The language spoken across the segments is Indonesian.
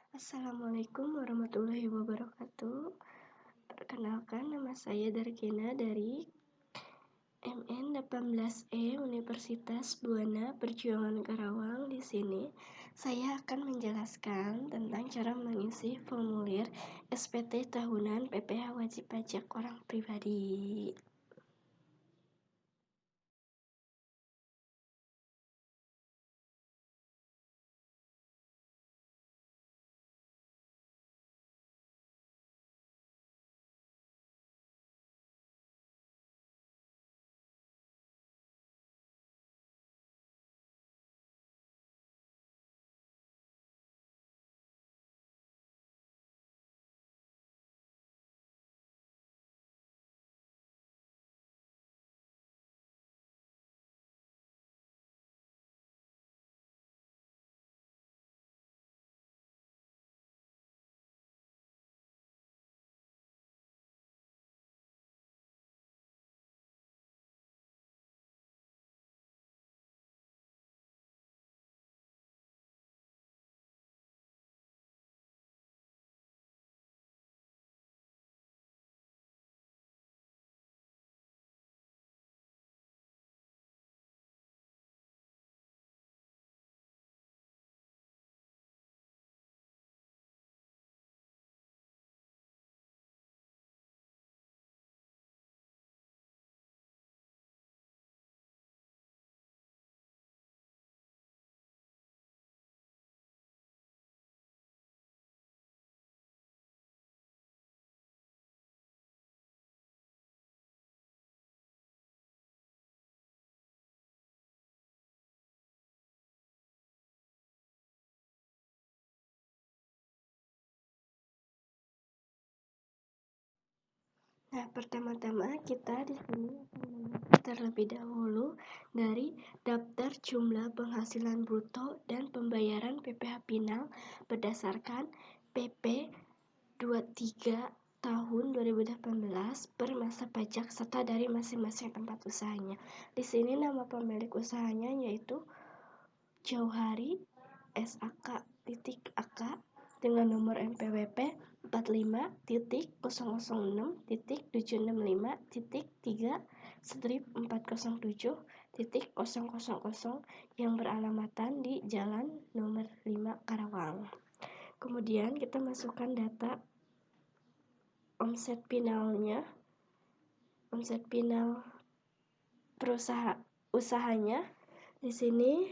Assalamualaikum warahmatullahi wabarakatuh. Perkenalkan, nama saya Dargena dari MN 18E Universitas Buana Perjuangan Karawang. Di sini saya akan menjelaskan tentang cara mengisi formulir SPT tahunan PPh wajib pajak orang pribadi. Nah, pertama-tama kita di sini akan melihat terlebih dahulu dari daftar jumlah penghasilan bruto dan pembayaran PPh final berdasarkan PP 23 tahun 2018 per masa pajak serta dari masing-masing tempat usahanya. Di sini nama pemilik usahanya yaitu Jauhari SAK.AK dengan nomor NPWP 45.706.3/407.000 yang beralamatkan di Jalan Nomor 5 Karawang. Kemudian kita masukkan data omset finalnya, omset final usahanya. Di sini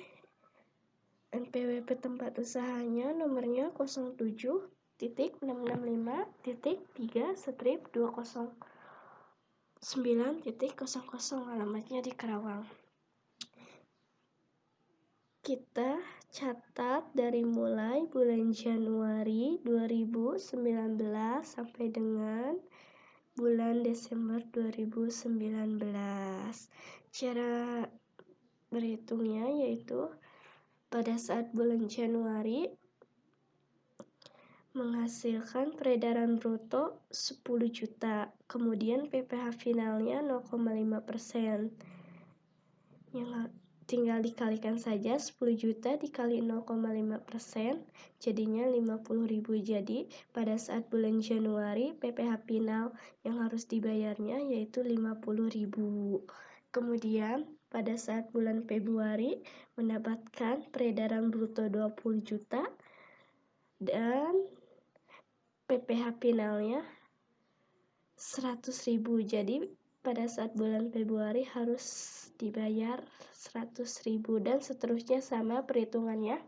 NPWP tempat usahanya nomornya 07.653-3/209.00, alamatnya di Karawang. Kita catat dari mulai bulan Januari 2019 sampai dengan bulan Desember 2019. Cara berhitungnya yaitu pada saat bulan Januari menghasilkan peredaran bruto 10 juta, kemudian PPh finalnya 0,5%. Yang tinggal dikalikan saja 10 juta dikali 0,5%, jadinya 50.000. Jadi pada saat bulan Januari PPh final yang harus dibayarnya yaitu 50.000. Kemudian pada saat bulan Februari mendapatkan peredaran bruto 20 juta dan PPh finalnya 100.000. Jadi pada saat bulan Februari harus dibayar 100.000 dan seterusnya sama perhitungannya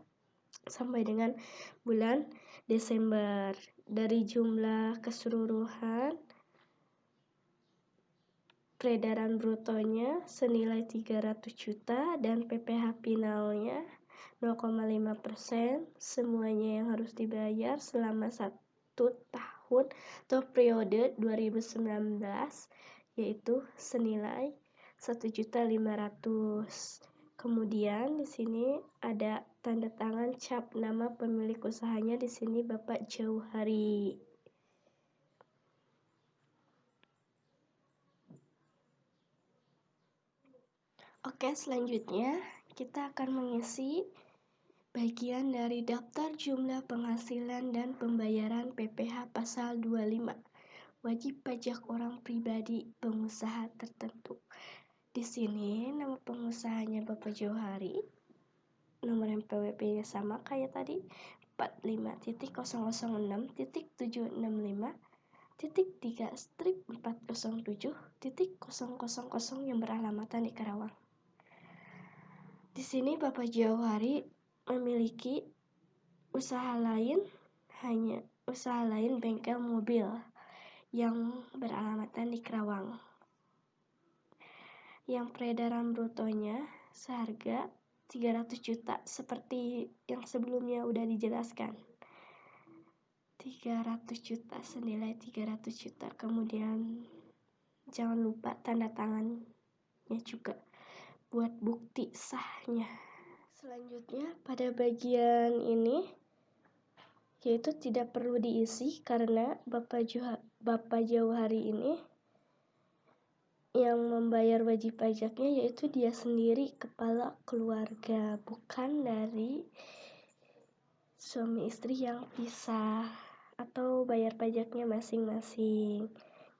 sampai dengan bulan Desember. Dari jumlah keseluruhan peredaran brutonya senilai 300 juta dan PPh finalnya 0,5%, semuanya yang harus dibayar selama 1 tahun atau periode 2019 yaitu senilai 1.500.000. Kemudian di sini ada tanda tangan cap nama pemilik usahanya, di sini Bapak Jauhari. Oke, selanjutnya kita akan mengisi Bagian dari daftar jumlah penghasilan dan pembayaran PPh pasal 25. Wajib pajak orang pribadi pengusaha tertentu. Di sini nama pengusahanya Bapak Johari. Nomor NPWP-nya sama kayak tadi, 45.000.765.3/407.000 yang beralamatkan di Karawang. Di sini Bapak Johari memiliki usaha lain bengkel mobil yang beralamatkan di Karawang. Yang peredaran brutonya seharga 300 juta seperti yang sebelumnya udah dijelaskan. 300 juta, senilai 300 juta. Kemudian jangan lupa tanda tangannya juga buat bukti sahnya. Selanjutnya pada bagian ini yaitu tidak perlu diisi karena Bapak Johari ini yang membayar wajib pajaknya yaitu dia sendiri, kepala keluarga, bukan dari suami istri yang pisah atau bayar pajaknya masing-masing.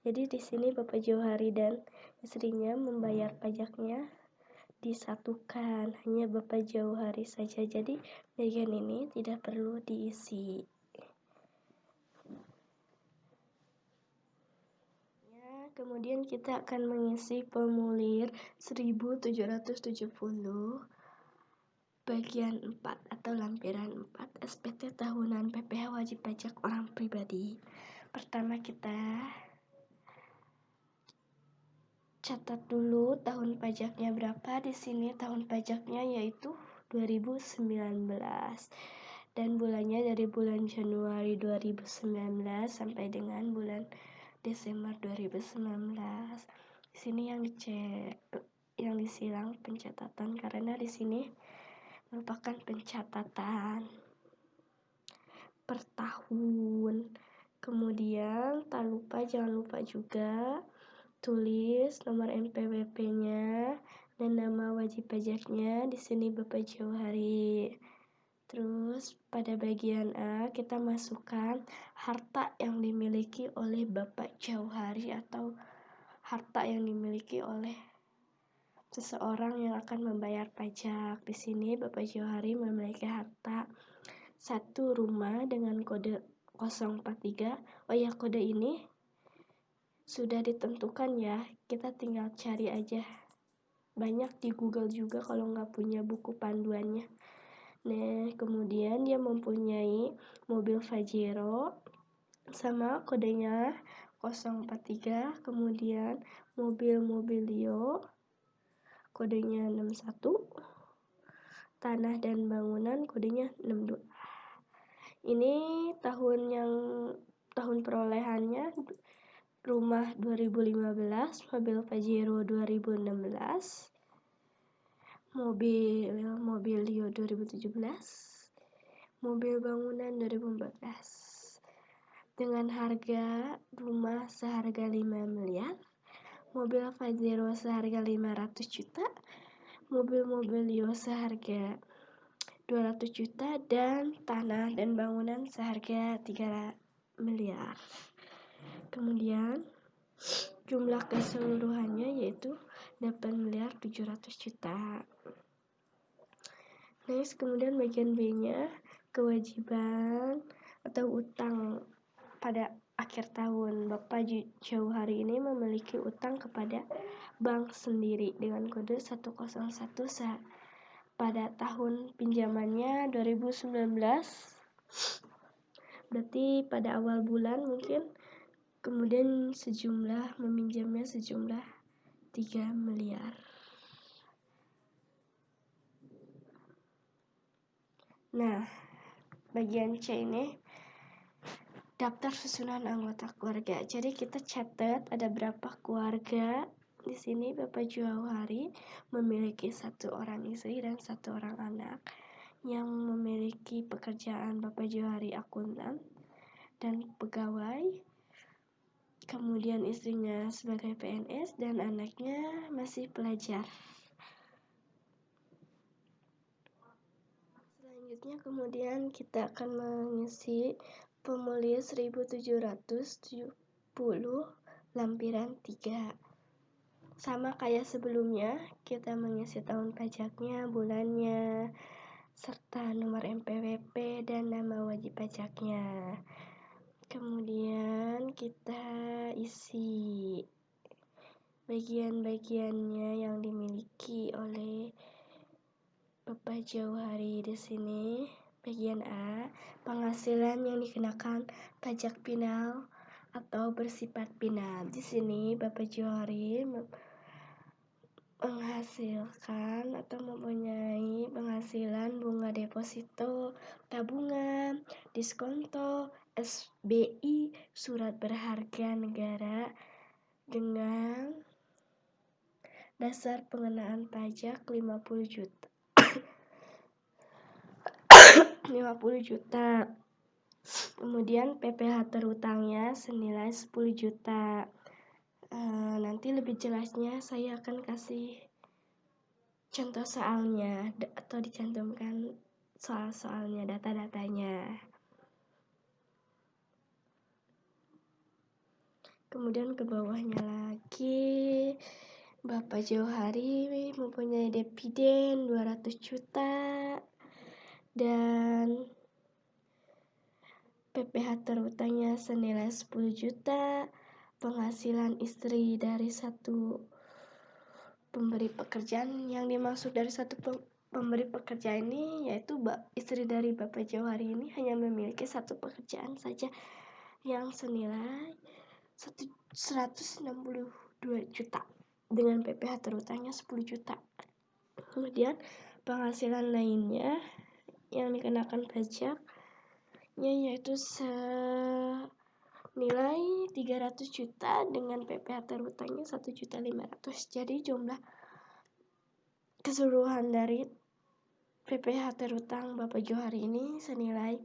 Jadi di sini Bapak Johari dan istrinya membayar pajaknya disatukan, hanya Bapak Johari saja. Jadi bagian ini tidak perlu diisi. Kemudian kita akan mengisi formulir 1770 bagian 4 atau lampiran 4 SPT tahunan PPh wajib pajak orang pribadi. Pertama kita catat dulu tahun pajaknya berapa. Di sini tahun pajaknya yaitu 2019 dan bulannya dari bulan Januari 2019 sampai dengan bulan Desember 2019. Di sini yang dicek, yang disilang pencatatan karena di sini merupakan pencatatan per tahun. Kemudian jangan lupa juga tulis nomor NPWP-nya dan nama wajib pajaknya. Di sini Bapak Johari. Terus pada bagian A kita masukkan harta yang dimiliki oleh Bapak Johari atau harta yang dimiliki oleh seseorang yang akan membayar pajak. Di sini Bapak Johari memiliki harta 1 rumah dengan kode 043. Oh ya, kode ini sudah ditentukan ya. Kita tinggal cari aja. Banyak di Google juga kalau nggak punya buku panduannya. Nah, kemudian dia mempunyai mobil Pajero sama kodenya 043, kemudian mobil Mobilio kodenya 61, tanah dan bangunan kodenya 62. Ini tahun perolehannya rumah 2015, mobil Pajero 2016, Mobilio 2017, mobil bangunan 2014. Dengan harga rumah seharga 5 miliar, mobil Pajero seharga 500 juta, mobil Mobilio seharga 200 juta, dan tanah dan bangunan seharga 3 miliar. Kemudian jumlah keseluruhannya yaitu 8.700.000.000. Next, kemudian bagian B-nya kewajiban atau utang pada akhir tahun. Bapak Johari ini memiliki utang kepada bank sendiri dengan kode 101 pada tahun pinjamannya 2019. Berarti pada awal bulan mungkin. Kemudian meminjamnya sejumlah 3 miliar. Nah, bagian C ini daftar susunan anggota keluarga. Jadi kita catat ada berapa keluarga. Di sini Bapak Johari memiliki 1 orang istri dan 1 orang anak yang memiliki pekerjaan. Bapak Johari akuntan dan pegawai. Kemudian istrinya sebagai PNS dan anaknya masih pelajar. Selanjutnya kemudian kita akan mengisi formulir 1770 lampiran 3. Sama kayak sebelumnya, kita mengisi tahun pajaknya, bulannya, serta nomor NPWP dan nama wajib pajaknya. Kemudian kita isi bagian-bagiannya yang dimiliki oleh Bapak Jauhari di sini. Bagian A, penghasilan yang dikenakan pajak final atau bersifat final. Di sini Bapak Jauhari menghasilkan atau mempunyai penghasilan bunga deposito, tabungan, diskonto, SBI, surat berharga negara dengan dasar pengenaan pajak 50 juta. 50 juta. Kemudian PPh terhutangnya senilai 10 juta. Nanti lebih jelasnya saya akan kasih contoh soalnya atau dicantumkan soal-soalnya, data-datanya. Kemudian ke bawahnya lagi, Bapak Jauhari mempunyai dividen 200 juta dan PPh terhutangnya senilai 10 juta. Penghasilan istri dari satu pemberi pekerjaan, yang dimaksud dari satu pemberi pekerjaan ini yaitu istri dari Bapak Jauhari ini hanya memiliki satu pekerjaan saja yang senilai 162 juta dengan PPh terhutangnya 10 juta. Kemudian penghasilan lainnya yang dikenakan pajaknya yaitu senilai 300 juta dengan PPh terhutangnya 1.500.000. Jadi jumlah keseluruhan dari PPh terhutang Bapak Jauhari ini senilai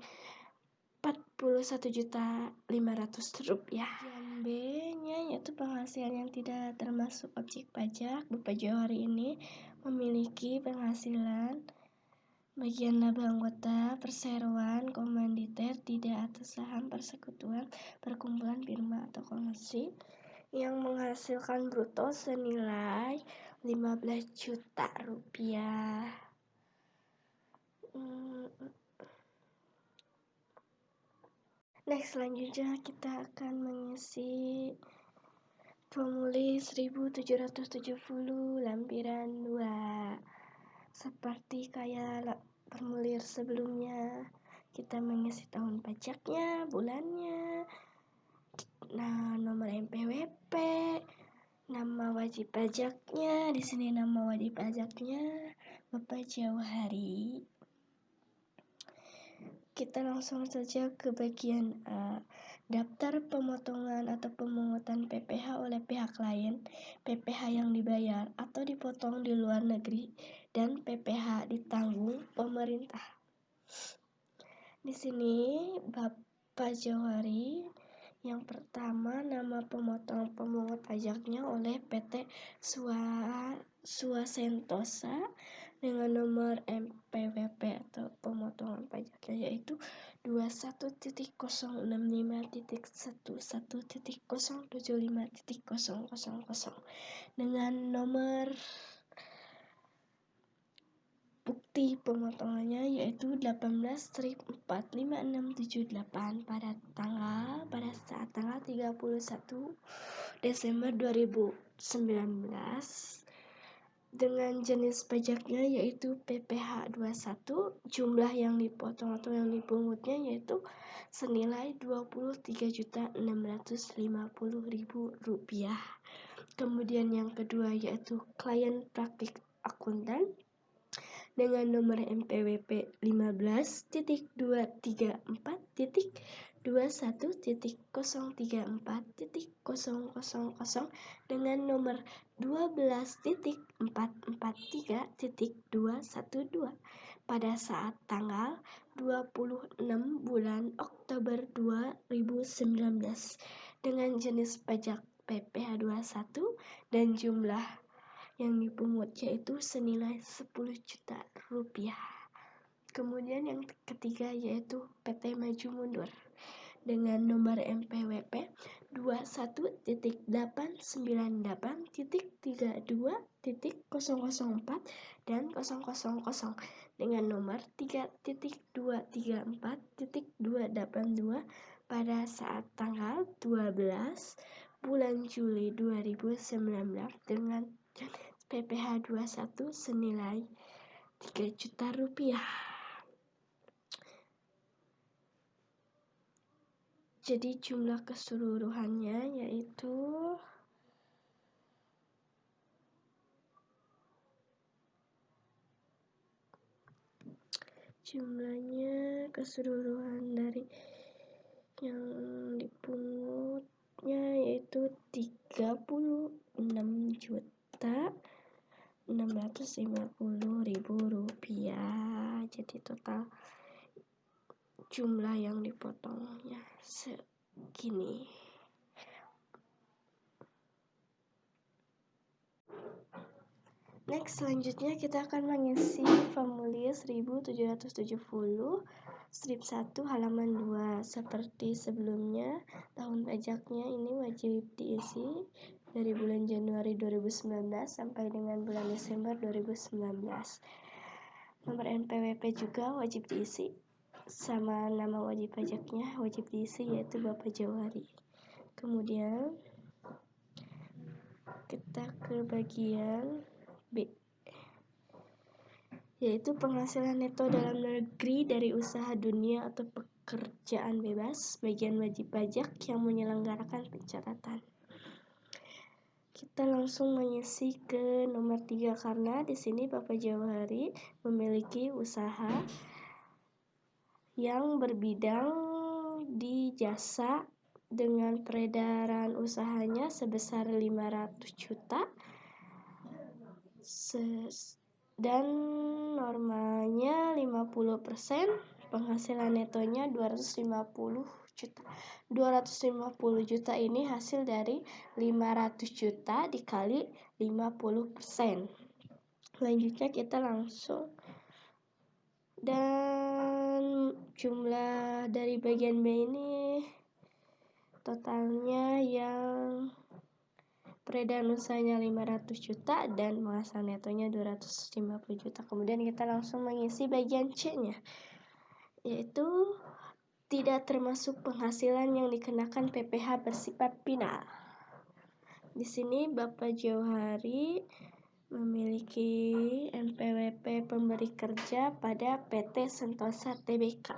41.500.000 rupiah. Bagian B-nya yaitu penghasilan yang tidak termasuk objek pajak. Bapak Jauhari ini memiliki penghasilan bagian laba anggota, perseroan, komanditer, tidak atas saham, persekutuan, perkumpulan, firma atau kongsi yang menghasilkan bruto senilai 15 juta rupiah. Next, selanjutnya kita akan mengisi formulir 1770 lampiran 2. Seperti kayak formulir sebelumnya, kita mengisi tahun pajaknya, bulannya, nomor NPWP, nama wajib pajaknya. Di sini nama wajib pajaknya Bapak Jauhari. Kita langsung saja ke bagian A. Daftar pemotongan atau pemungutan PPh oleh pihak lain, PPh yang dibayar atau dipotong di luar negeri, dan PPh ditanggung pemerintah. Di sini Bapak Jauhari yang pertama, nama pemungut pajaknya oleh PT Suasentosa dengan nomor MPWP atau pemotongan pajaknya yaitu 21.05.11.075.000 dengan nomor bukti pemotongannya yaitu 18-45678 pada saat tanggal 31 Desember 2019 dengan jenis pajaknya yaitu PPh 21, jumlah yang dipotong atau yang dipungutnya yaitu senilai 23.650.000 rupiah. Kemudian yang kedua yaitu klien praktik akuntan dengan nomor MPWP 15.234.21.034.000 dengan nomor 12.443.212 pada saat tanggal 26 bulan Oktober 2019 dengan jenis pajak PPh 21 dan jumlah yang dipungut yaitu senilai 10 juta rupiah. Kemudian yang ketiga yaitu PT Maju Mundur dengan nomor MPWP 21.898.32.004 dan 000 dengan nomor 3.234.282 pada saat tanggal 12 bulan Juli 2019 dengan PPh 21 senilai Rp3 juta. Jadi jumlah keseluruhannya yaitu jumlahnya keseluruhan dari yang dipungutnya yaitu Rp36.650.000. Jadi total jumlah yang dipotongnya segini. Next, selanjutnya kita akan mengisi formulir 1770 strip 1 halaman 2. Seperti sebelumnya, tahun pajaknya ini wajib diisi dari bulan Januari 2019 sampai dengan bulan Desember 2019. Nomor NPWP juga wajib diisi sama nama wajib pajaknya wajib diisi yaitu Bapak Jawari. Kemudian kita ke bagian B, yaitu penghasilan neto dalam negeri dari usaha dunia atau pekerjaan bebas, bagian wajib pajak yang menyelenggarakan pencatatan. Kita langsung mengisi ke nomor 3 karena di sini Bapak Jawari memiliki usaha yang berbidang di jasa dengan peredaran usahanya sebesar 500 juta dan normanya 50%, penghasilan netonya 250 juta ini hasil dari 500 juta dikali 50%. Selanjutnya kita langsung, dan jumlah dari bagian B ini totalnya yang peredaran usahanya 500 juta dan penghasilan netonya 250 juta. Kemudian kita langsung mengisi bagian C-nya, yaitu tidak termasuk penghasilan yang dikenakan PPh bersifat final. Di sini Bapak Jawari memiliki NPWP pemberi kerja pada PT Sentosa Tbk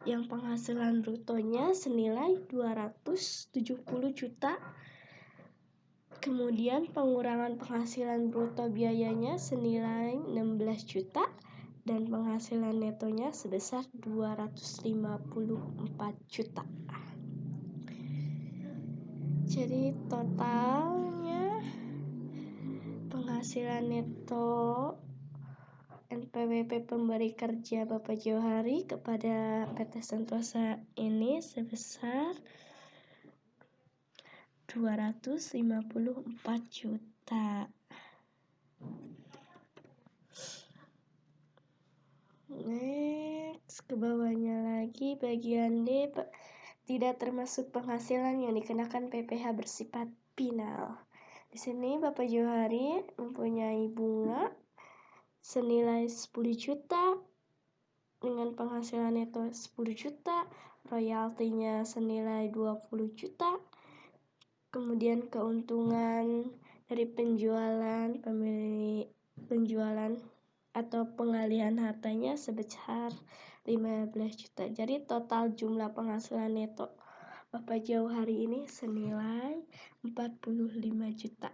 yang penghasilan brutonya senilai 270 juta. Kemudian pengurangan penghasilan bruto biayanya senilai 16 juta dan penghasilan netonya sebesar 254 juta. Jadi totalnya penghasilan neto NPWP pemberi kerja Bapak Jawari kepada PT Sentosa ini sebesar 254 juta. Next, ke bawahnya lagi bagian D, tidak termasuk penghasilan yang dikenakan PPh bersifat final. Di sini Bapak Jawari mempunyai bunga senilai 10 juta dengan penghasilan neto 10 juta, royaltinya senilai 20 juta. Kemudian keuntungan dari penjualan atau pengalihan hartanya sebesar 15 juta. Jadi total jumlah penghasilan neto Bapak Jawari ini senilai 45 juta.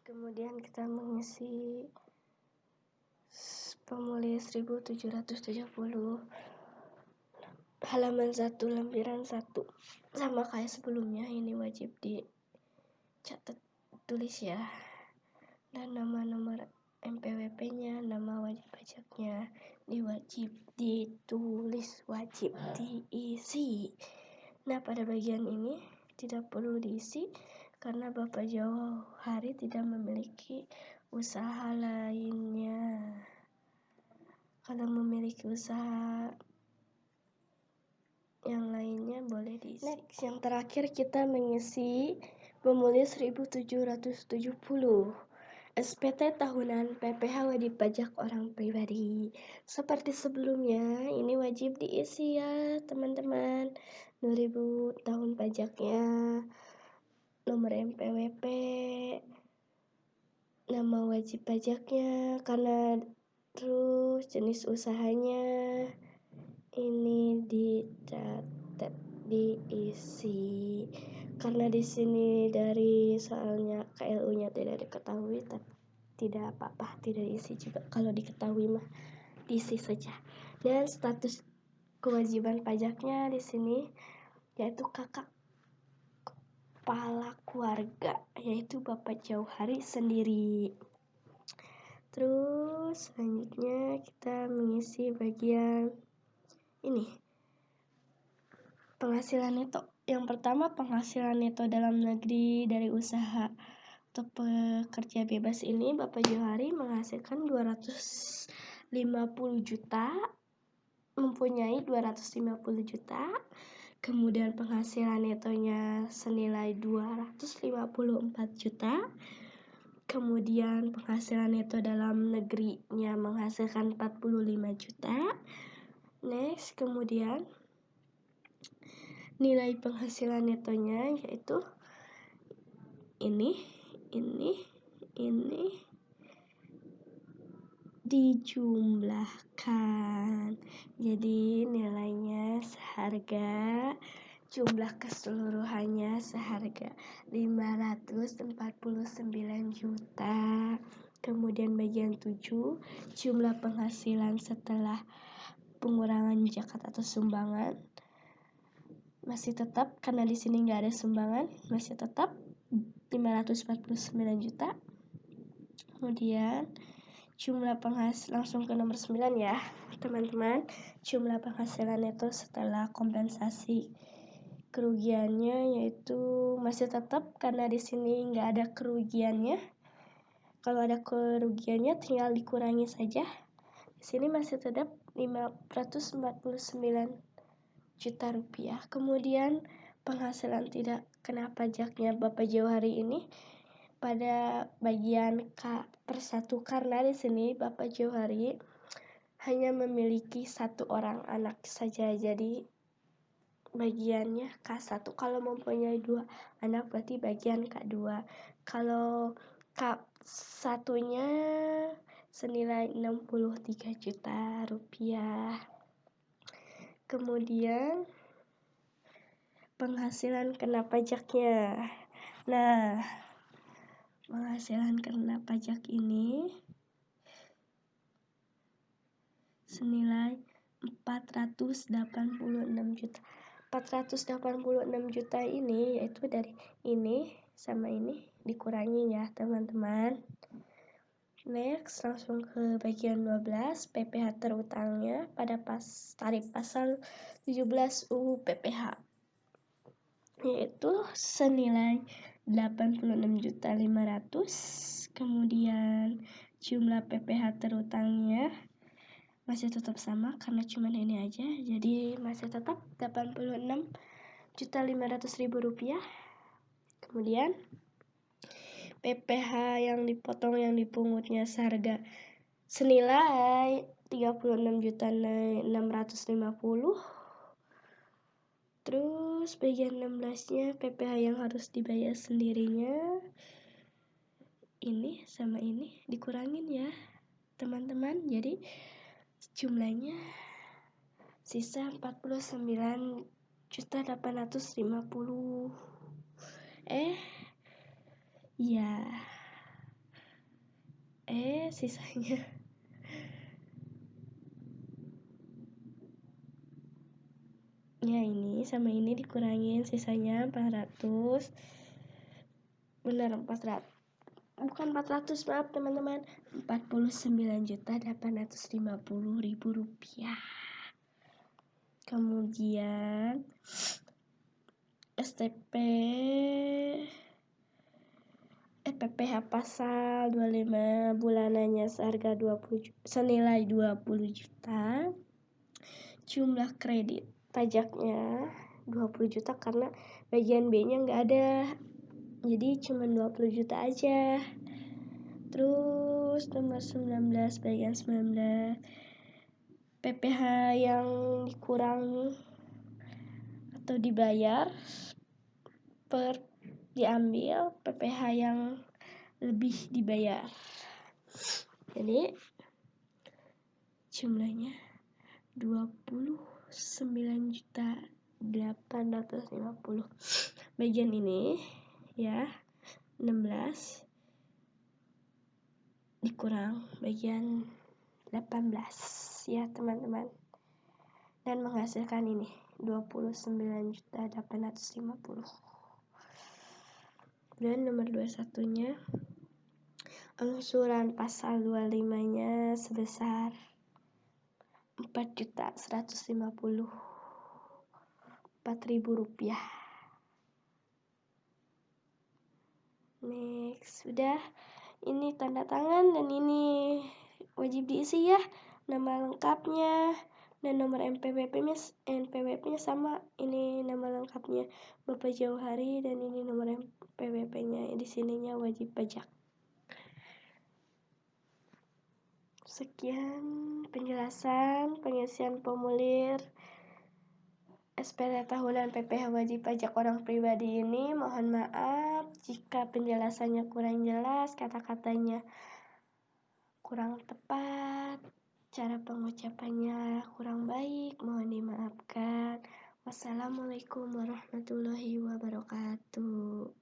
Kemudian kita mengisi formulir 1770 halaman 1 lembaran 1 sama kayak sebelumnya, ini wajib dicatat tulis ya, dan nomor MPWP-nya, nama wajib pajaknya wajib ditulis, wajib diisi. Nah, pada bagian ini tidak perlu diisi karena Bapak Jawari tidak memiliki usaha lainnya. Kalau memiliki usaha yang lainnya boleh diisi. Next, yang terakhir kita mengisi menulis 1770 SPT tahunan PPh wajib pajak orang pribadi. Seperti sebelumnya, ini wajib diisi ya teman-teman. 2000 tahun pajaknya, nomor MPWP, nama wajib pajaknya, karena terus jenis usahanya, ini dicatat, diisi. Karena di sini dari soalnya KLU-nya tidak diketahui, tapi tidak apa-apa, tidak diisi juga. Kalau diketahui mah diisi saja. Dan status kewajiban pajaknya di sini yaitu kakak kepala keluarga, yaitu Bapak Jauhari sendiri. Terus selanjutnya kita mengisi bagian ini, penghasilan neto. Yang pertama, penghasilan neto dalam negeri dari usaha atau pekerja bebas ini Bapak Jauhari menghasilkan 250 juta, mempunyai 250 juta. Kemudian penghasilan netonya senilai 254 juta. Kemudian penghasilan neto dalam negerinya menghasilkan 45 juta. Next, kemudian nilai penghasilan netonya yaitu ini dijumlahkan. Jadi nilainya seharga, jumlah keseluruhannya seharga 549 juta. Kemudian bagian 7, jumlah penghasilan setelah pengurangan zakat atau sumbangan masih tetap, karena di sini nggak ada sumbangan, masih tetap 549 juta. Kemudian jumlah penghasilan, langsung ke nomor 9 ya teman-teman. Jumlah penghasilan neto setelah kompensasi kerugiannya yaitu masih tetap, karena di sini nggak ada kerugiannya. Kalau ada kerugiannya tinggal dikurangi saja. Di sini masih tetap 549 juta rupiah. Kemudian penghasilan tidak kena pajaknya Bapak Jauhari ini pada bagian K/1, karena di sini Bapak Jauhari hanya memiliki 1 orang anak saja, jadi bagiannya K1. Kalau mempunyai 2 anak berarti bagian K2. Kalau K1-nya senilai 63 juta rupiah. Kemudian penghasilan kena pajaknya. Nah, penghasilan kena pajak ini senilai 486 juta. 486 juta ini yaitu dari ini sama ini dikurangi ya teman-teman. Next, langsung ke bagian 12, PPh terutangnya pada tarif pasal 17 UU PPh, yaitu senilai 86.500.000. Kemudian jumlah PPh terutangnya masih tetap sama karena cuman ini aja, jadi masih tetap 86.500.000 rupiah. Kemudian PPh yang dipotong, yang dipungutnya seharga senilai 36.650. Terus bagian 16-nya PPh yang harus dibayar sendirinya, ini sama ini dikurangin ya teman-teman, jadi jumlahnya sisa 49.850. Sisanya ya ini sama ini dikurangin, sisanya 400. Benar 400. Bukan 400, maaf teman-teman, 49.850.000 rupiah. Kemudian STP PPh pasal 25 bulanannya senilai 20 juta. Jumlah kredit pajaknya 20 juta karena bagian B-nya nggak ada. Jadi cuma 20 juta aja. Terus nomor 19 bagian 19 PPh yang dikurangi atau dibayar diambil PPh yang lebih dibayar. Jadi jumlahnya 29.850. Bagian ini ya 16 dikurang bagian 18 ya teman-teman, dan menghasilkan ini 29.850. Dan nomor 21-nya angsuran pasal 25-nya sebesar 4.154.000 rupiah. Next, udah ini tanda tangan dan ini wajib diisi ya, nama lengkapnya dan nomor NPWP-nya sama. Ini nama lengkapnya Bapak Jauhari dan ini nomor NPWP-nya. Di sininya wajib pajak. Sekian penjelasan pengisian formulir SPT tahunan PPh wajib pajak orang pribadi ini. Mohon maaf jika penjelasannya kurang jelas, kata-katanya kurang tepat, cara pengucapannya kurang baik, mohon dimaafkan. Wassalamualaikum warahmatullahi wabarakatuh.